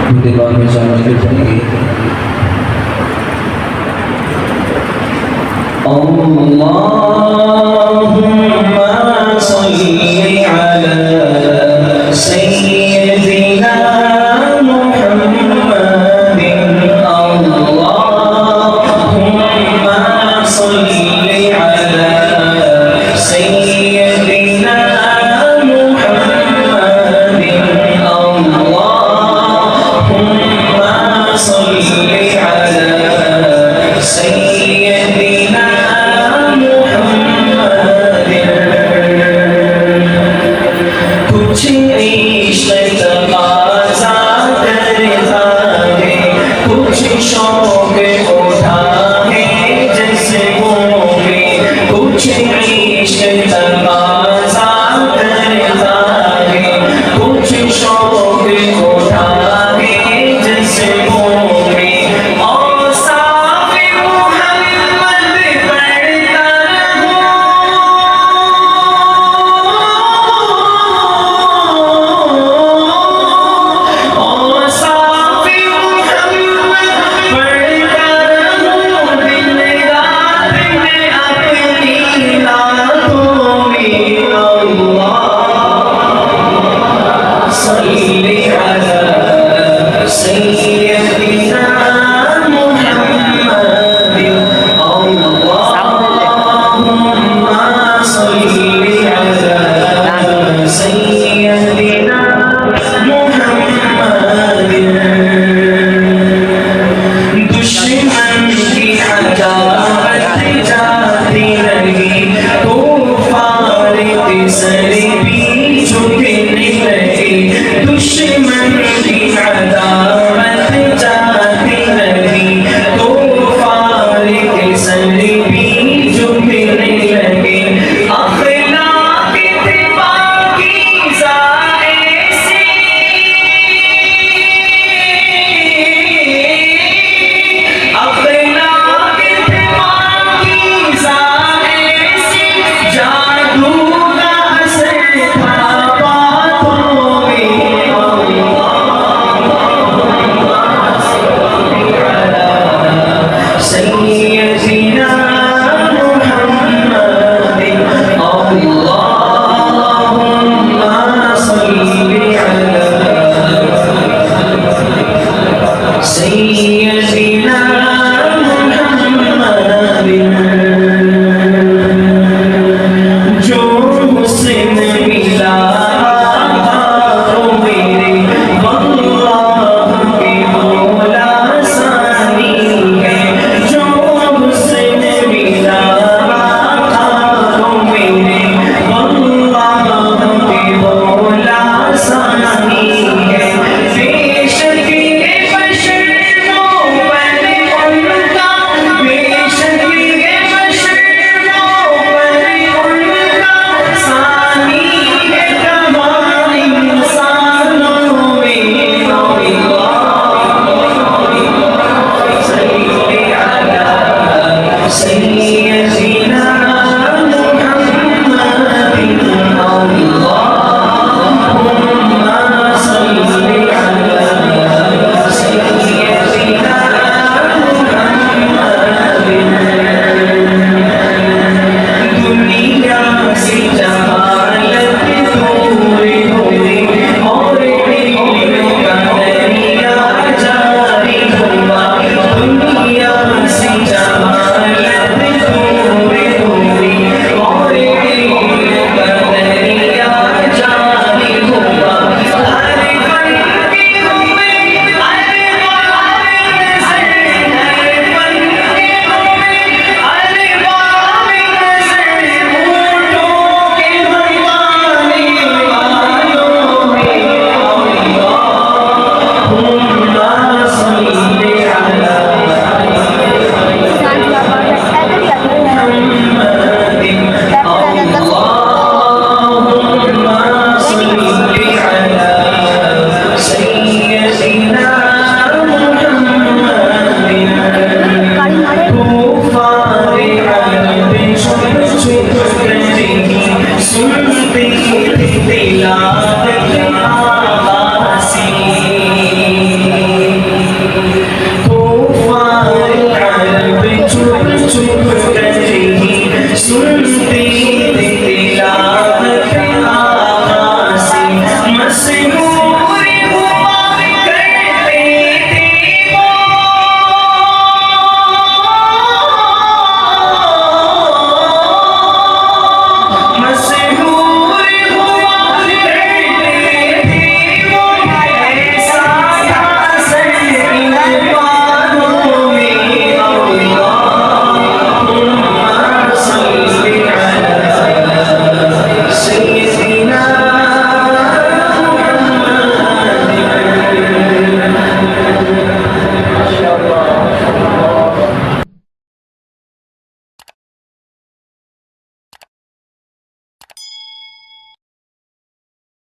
दिमाग में जाने के पड़ेगी। अल्लाहुम्मा सल्ली अला सय्यिदिना मुहम्मदिन। अल्लाहुम्मा सल्ली अला सय्यिदिना मुहम्मदिन। अल्लाहुम्मा सल्ली अला सय्यिदिना कुछ इश्क़ तक़ाज़ा करता है, कुछ शौक़ उठा है जिस्मों में। कुछ इश्क़ तक़ाज़ा करता है, कुछ शौक़ उठा है जिस्मों में। औसाफ़ मुहम्मद पढ़ता दुश्मन की अदावत जाती नहीं, तो फारिक सर भी झुकने लगे। अखलाक थे पाकीज़ा ऐसी, अखलाक थे पाकीज़ा ऐसी, जादू का असर था सय्यिदिना मुहम्मदिन। अल्लाहुम्मा सल्ली अला सय्यिदिना मुहम्मदिन। जो हुस्न मिला तो मेरे वल्लाह के मौला सानी है। सुनते थे